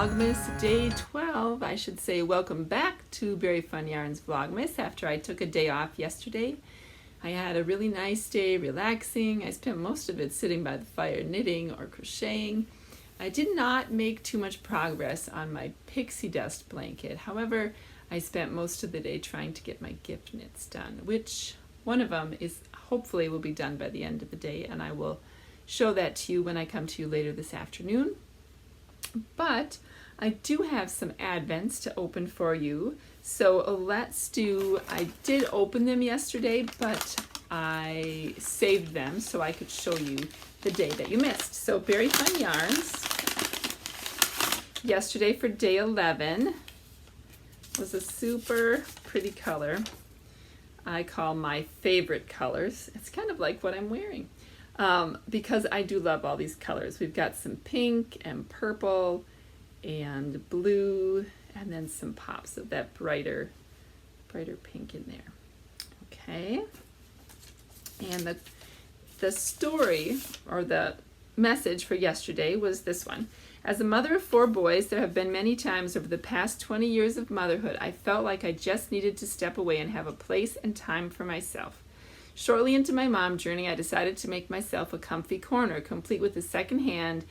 Vlogmas day 12. I should say welcome back to Very Fun Yarns Vlogmas after I took a day off yesterday. I had a really nice day relaxing. I spent most of it sitting by the fire knitting or crocheting. I did not make too much progress on my pixie dust blanket. However, I spent most of the day trying to get my gift knits done, which one of them is hopefully will be done by the end of the day, and I will show that to you when I come to you later this afternoon. But I do have some advents to open for you. So I did open them yesterday, but I saved them so I could show you the day that you missed. So Very Fun Yarns, yesterday for day 11 was a super pretty color I call my favorite colors. It's kind of like what I'm wearing. Because I do love all these colors. We've got some pink and purple and blue, and then some pops of that brighter pink in there. Okay. And the story or the message for yesterday was this one. As a mother of 4 boys, there have been many times over the past 20 years of motherhood I felt like I just needed to step away and have a place and time for myself. Shortly into my mom journey, I decided to make myself a comfy corner, complete with a secondhand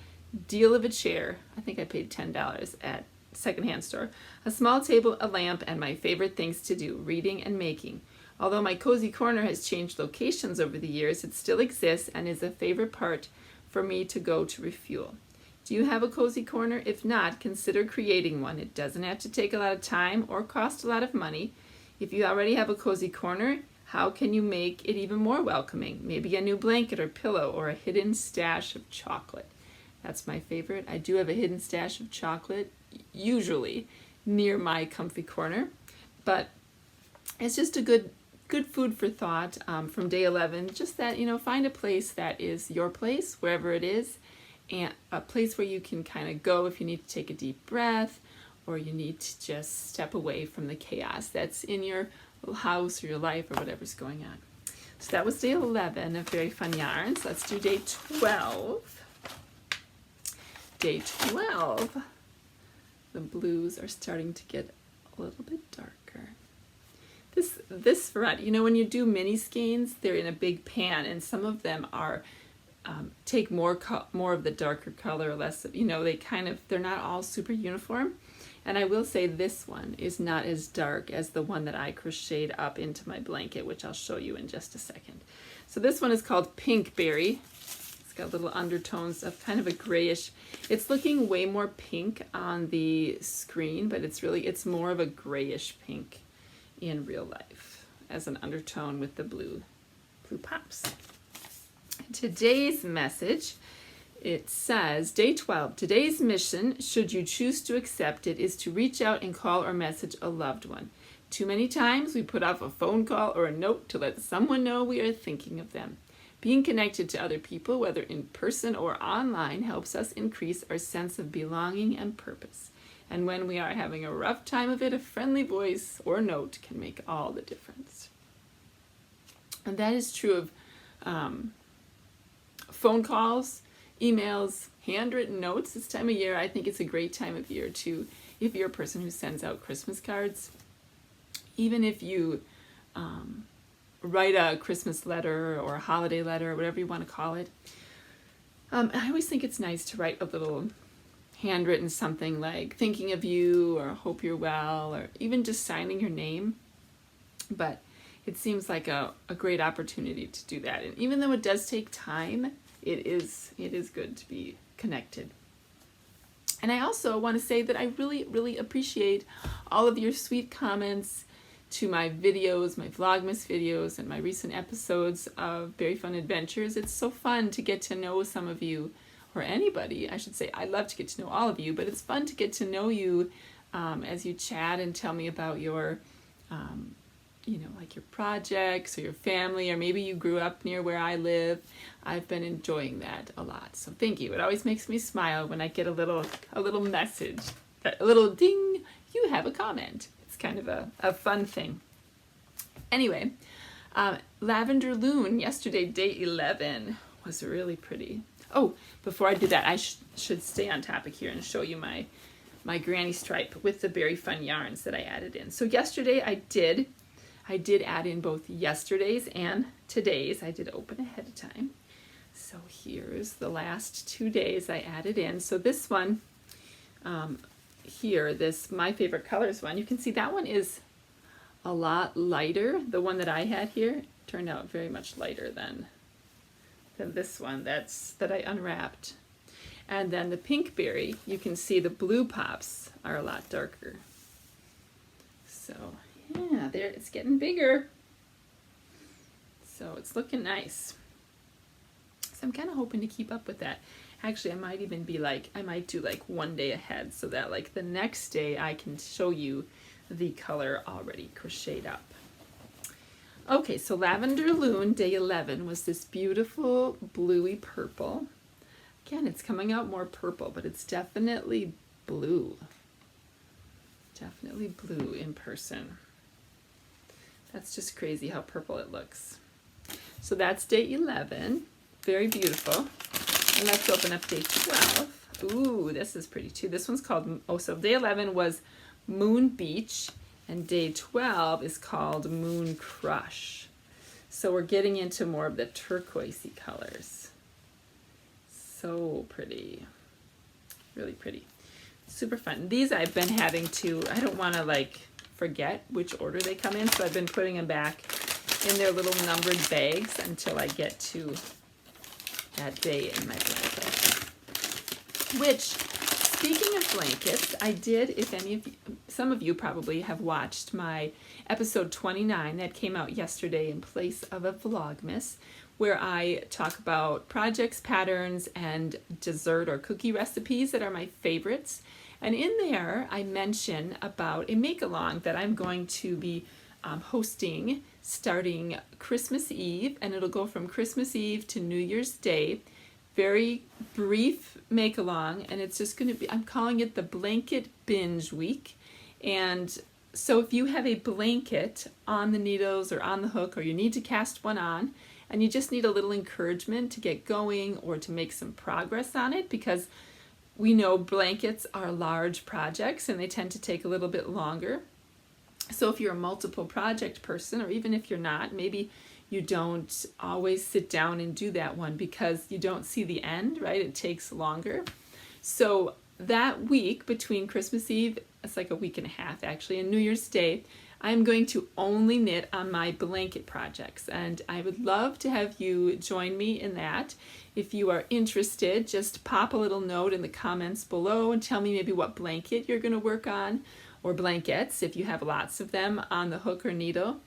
deal of a chair. I think I paid $10 at secondhand store. A small table, a lamp, and my favorite things to do, reading and making. Although my cozy corner has changed locations over the years, it still exists and is a favorite part for me to go to refuel. Do you have a cozy corner? If not, consider creating one. It doesn't have to take a lot of time or cost a lot of money. If you already have a cozy corner, how can you make it even more welcoming? Maybe a new blanket or pillow or a hidden stash of chocolate. That's my favorite. I do have a hidden stash of chocolate, usually near my comfy corner, but it's just a good food for thought from day 11. Just that, find a place that is your place, wherever it is, and a place where you can kind of go if you need to take a deep breath or you need to just step away from the chaos that's in your house or your life or whatever's going on. So that was day 11 of Very Fun Yarns. Let's do day 12. Day 12, the blues are starting to get a little bit darker. This variety, when you do mini skeins, they're in a big pan, and some of them are take more of the darker color, less of, they're not all super uniform. And I will say this one is not as dark as the one that I crocheted up into my blanket, which I'll show you in just a second. So this one is called Pink Berry. It's got little undertones of kind of a grayish. It's looking way more pink on the screen, but it's more of a grayish pink in real life as an undertone with the blue pops. Today's message, it says, day 12, today's mission, should you choose to accept it, is to reach out and call or message a loved one. Too many times we put off a phone call or a note to let someone know we are thinking of them. Being connected to other people, whether in person or online, helps us increase our sense of belonging and purpose. And when we are having a rough time of it, a friendly voice or note can make all the difference. And that is true of phone calls, emails, handwritten notes. This time of year, I think it's a great time of year to, if you're a person who sends out Christmas cards, even if you write a Christmas letter or a holiday letter or whatever you want to call it. I always think it's nice to write a little handwritten something like thinking of you or hope you're well, or even just signing your name. But it seems like a great opportunity to do that. And even though it does take time, it is good to be connected. And I also want to say that I really, really appreciate all of your sweet comments to my videos, my Vlogmas videos, and my recent episodes of Very Fun Adventures. It's so fun to get to know some of you, or anybody, I should say. I love to get to know all of you, but it's fun to get to know you as you chat and tell me about your like your projects or your family, or maybe you grew up near where I live. I've been enjoying that a lot. So thank you. It always makes me smile when I get a little message, a little ding, you have a comment. It's kind of a fun thing. Anyway, Lavender Loon, yesterday, day 11, was really pretty. Oh, before I do that, I should stay on topic here and show you my my granny stripe with the Berry Fun yarns that I added in. So yesterday I did add in both yesterday's and today's. I did open ahead of time. So here's the last 2 days I added in. So this one here, this My Favorite Colors one, you can see that one is a lot lighter. The one that I had here turned out very much lighter than this one that I unwrapped. And then the pink berry, you can see the blue pops are a lot darker. So yeah, there, it's getting bigger. So it's looking nice. So I'm kind of hoping to keep up with that. Actually, I might even be like, I might do like 1 day ahead so that like the next day I can show you the color already crocheted up. Okay, so Lavender Loon Day 11 was this beautiful bluey purple. Again, it's coming out more purple, but it's definitely blue. Definitely blue in person. That's just crazy how purple it looks. So that's day 11. Very beautiful. And let's open up day 12. Ooh, this is pretty too. This one's called, oh, so day 11 was Moon Beach, and day 12 is called Moon Crush. So we're getting into more of the turquoisey colors. So pretty. Really pretty. Super fun. These I've been having to, I don't want to like forget which order they come in, so I've been putting them back in their little numbered bags until I get to that day in my blanket. Which, speaking of blankets, I did, if any of you, some of you probably have watched my episode 29 that came out yesterday in place of a Vlogmas, where I talk about projects, patterns, and dessert or cookie recipes that are my favorites. And in there, I mention about a make-along that I'm going to be hosting starting Christmas Eve, and it'll go from Christmas Eve to New Year's Day. Very brief make-along, and it's just going to be, I'm calling it the Blanket Binge Week. And so if you have a blanket on the needles or on the hook, or you need to cast one on, and you just need a little encouragement to get going or to make some progress on it, because we know blankets are large projects and they tend to take a little bit longer. So if you're a multiple project person, or even if you're not, maybe you don't always sit down and do that one because you don't see the end, right? It takes longer. So that week between Christmas Eve, it's like a week and a half actually, and New Year's Day, I'm going to only knit on my blanket projects, and I would love to have you join me in that. If you are interested, just pop a little note in the comments below and tell me maybe what blanket you're going to work on, or blankets if you have lots of them on the hook or needle.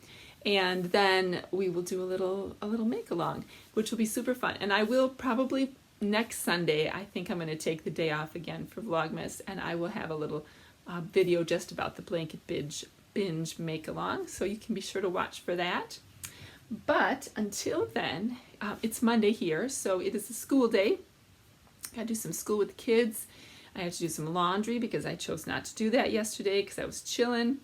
And then we will do a little make along, which will be super fun. And I will probably next Sunday, I think I'm going to take the day off again for Vlogmas, and I will have a little video just about the blanket binge make along, so you can be sure to watch for that. But until then, it's Monday here, so it is a school day. Gotta do some school with the kids. I have to do some laundry because I chose not to do that yesterday because I was chilling.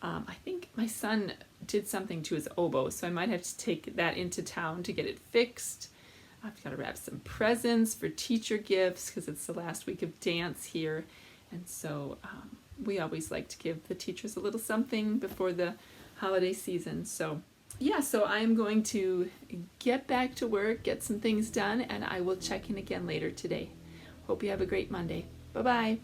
I think my son did something to his oboe, so I might have to take that into town to get it fixed. I've got to wrap some presents for teacher gifts because it's the last week of dance here, and so we always like to give the teachers a little something before the holiday season. So yeah, so I'm going to get back to work, get some things done, and I will check in again later today. Hope you have a great Monday. Bye-bye.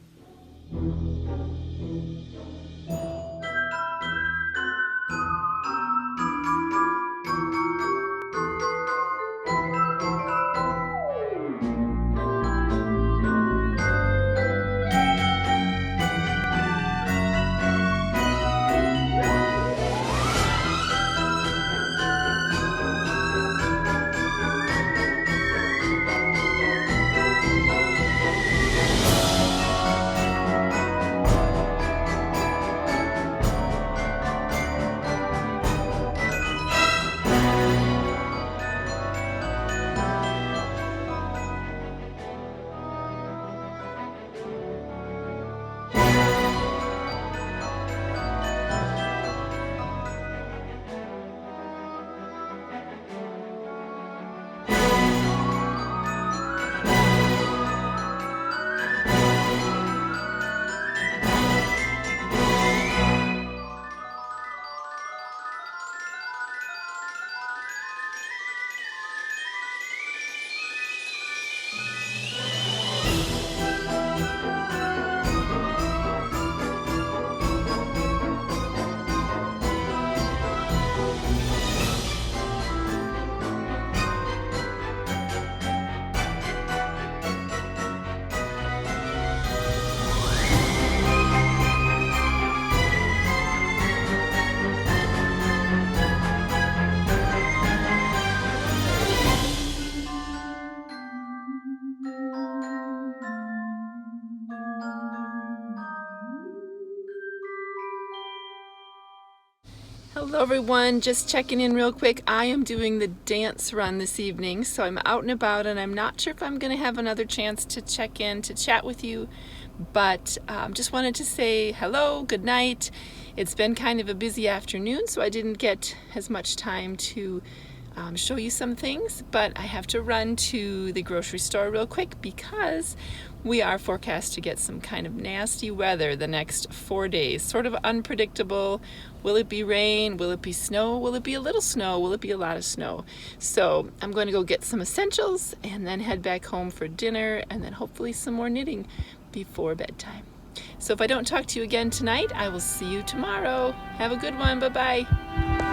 Hello everyone, just checking in real quick. I am doing the dance run this evening, so I'm out and about and I'm not sure if I'm going to have another chance to check in to chat with you, but just wanted to say hello, good night. It's been kind of a busy afternoon, so I didn't get as much time to show you some things, but I have to run to the grocery store real quick because we are forecast to get some kind of nasty weather the next 4 days. Sort of unpredictable. Will it be rain? Will it be snow? Will it be a little snow? Will it be a lot of snow? So I'm going to go get some essentials and then head back home for dinner and then hopefully some more knitting before bedtime. So if I don't talk to you again tonight, I will see you tomorrow. Have a good one. Bye-bye.